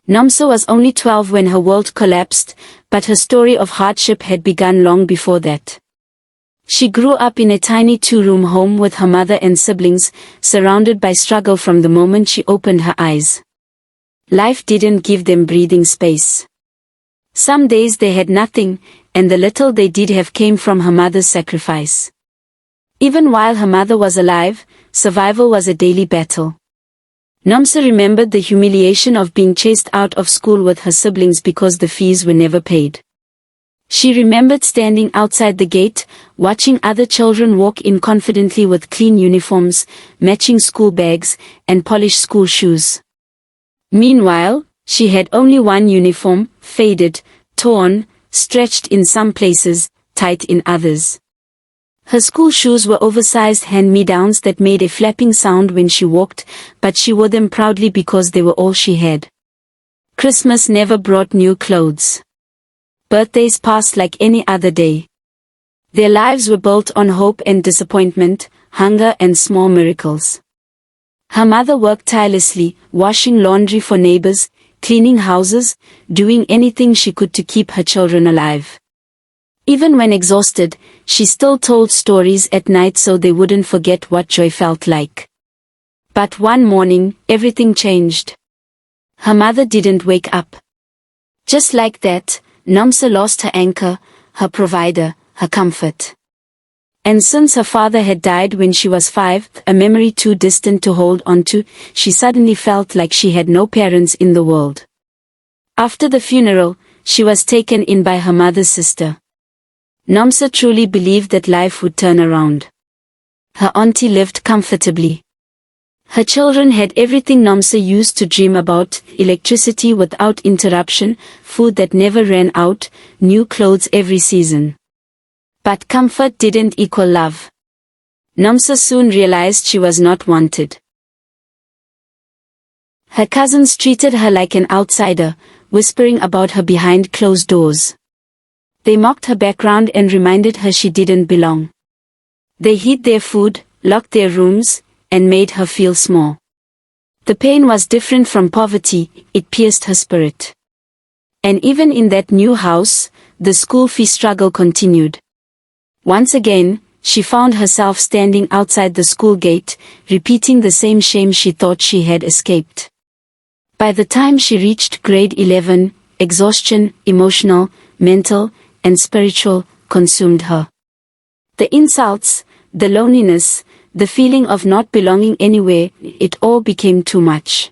Nomsa was only 12 when her world collapsed, but her story of hardship had begun long before that. She grew up in a tiny two-room home with her mother and siblings, surrounded by struggle from the moment she opened her eyes. Life didn't give them breathing space. Some days they had nothing, and the little they did have came from her mother's sacrifice. Even while her mother was alive, survival was a daily battle. Nomsa remembered the humiliation of being chased out of school with her siblings because the fees were never paid. She remembered standing outside the gate, watching other children walk in confidently with clean uniforms, matching school bags, and polished school shoes. Meanwhile, she had only one uniform, faded, torn, stretched in some places, tight in others. Her school shoes were oversized hand-me-downs that made a flapping sound when she walked, but she wore them proudly because they were all she had. Christmas never brought new clothes. Birthdays passed like any other day. Their lives were built on hope and disappointment, hunger and small miracles. Her mother worked tirelessly, washing laundry for neighbors, cleaning houses, doing anything she could to keep her children alive. Even when exhausted, she still told stories at night so they wouldn't forget what joy felt like. But one morning, everything changed. Her mother didn't wake up. Just like that, Nomsa lost her anchor, her provider, her comfort. And since her father had died when she was 5, a memory too distant to hold on to, she suddenly felt like she had no parents in the world. After the funeral, she was taken in by her mother's sister. Nomsa truly believed that life would turn around. Her auntie lived comfortably. Her children had everything Nomsa used to dream about: electricity without interruption, food that never ran out, new clothes every season. But comfort didn't equal love. Nomsa soon realized she was not wanted. Her cousins treated her like an outsider, whispering about her behind closed doors. They mocked her background and reminded her she didn't belong. They hid their food, locked their rooms, and made her feel small. The pain was different from poverty, it pierced her spirit. And even in that new house, the school fee struggle continued. Once again, she found herself standing outside the school gate, repeating the same shame she thought she had escaped. By the time she reached grade 11, exhaustion, emotional, mental, and spiritual, consumed her. The insults, the loneliness, the feeling of not belonging anywhere, it all became too much.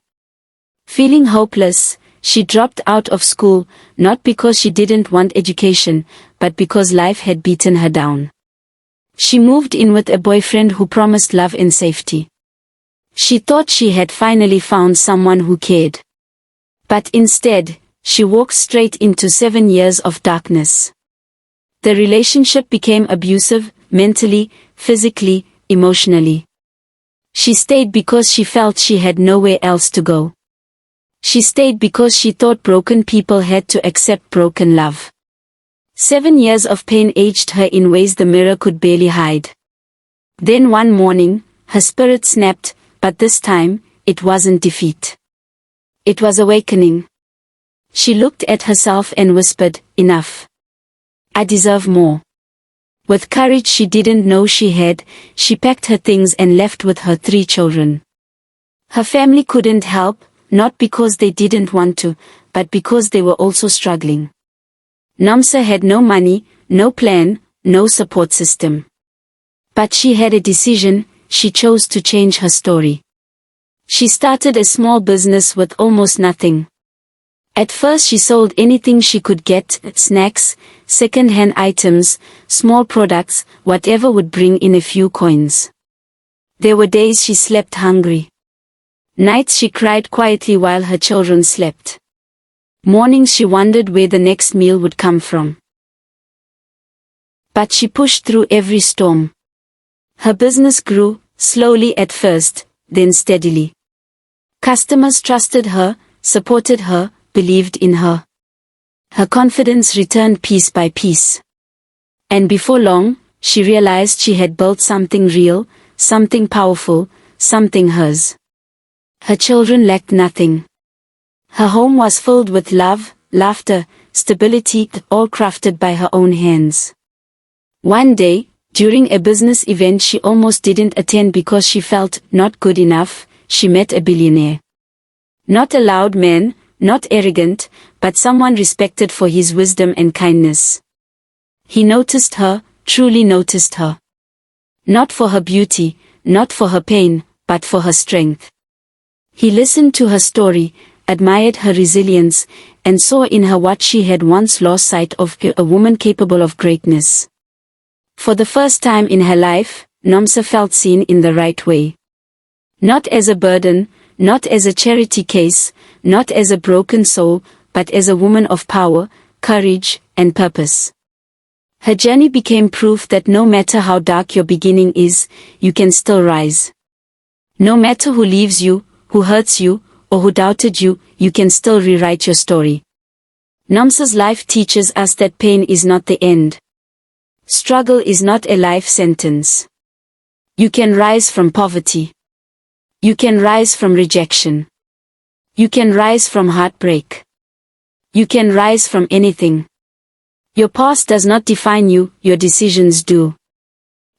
Feeling hopeless, she dropped out of school, not because she didn't want education, but because life had beaten her down. She moved in with a boyfriend who promised love and safety. She thought she had finally found someone who cared. But instead, she walked straight into 7 years of darkness. The relationship became abusive, mentally, physically, emotionally. She stayed because she felt she had nowhere else to go. She stayed because she thought broken people had to accept broken love. 7 years of pain aged her in ways the mirror could barely hide. Then one morning, her spirit snapped, but this time, it wasn't defeat. It was awakening. She looked at herself and whispered, "Enough. I deserve more." With courage she didn't know she had, she packed her things and left with her 3 children. Her family couldn't help, not because they didn't want to, but because they were also struggling. Nomsa had no money, no plan, no support system. But she had a decision: she chose to change her story. She started a small business with almost nothing. At first she sold anything she could get: snacks, second-hand items, small products, whatever would bring in a few coins. There were days she slept hungry. Nights she cried quietly while her children slept. Mornings she wondered where the next meal would come from. But she pushed through every storm. Her business grew, slowly at first, then steadily. Customers trusted her, supported her, believed in her. Her confidence returned piece by piece. And before long, she realized she had built something real, something powerful, something hers. Her children lacked nothing. Her home was filled with love, laughter, stability, all crafted by her own hands. One day, during a business event she almost didn't attend because she felt not good enough, she met a billionaire. Not a loud man, not arrogant, but someone respected for his wisdom and kindness. He noticed her, truly noticed her. Not for her beauty, not for her pain, but for her strength. He listened to her story, admired her resilience, and saw in her what she had once lost sight of, a woman capable of greatness. For the first time in her life, Nomsa felt seen in the right way. Not as a burden, not as a charity case, not as a broken soul, but as a woman of power, courage, and purpose. Her journey became proof that no matter how dark your beginning is, you can still rise. No matter who leaves you, who hurts you, or who doubted you, you can still rewrite your story. Nomsa's life teaches us that pain is not the end. Struggle is not a life sentence. You can rise from poverty. You can rise from rejection. You can rise from heartbreak. You can rise from anything. Your past does not define you, your decisions do.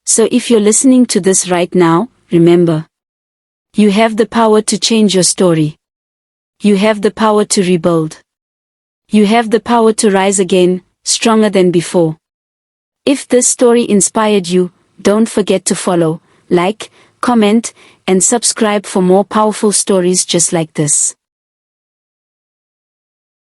So if you're listening to this right now, remember. You have the power to change your story. You have the power to rebuild. You have the power to rise again, stronger than before. If this story inspired you, don't forget to follow, like, comment, and subscribe for more powerful stories just like this.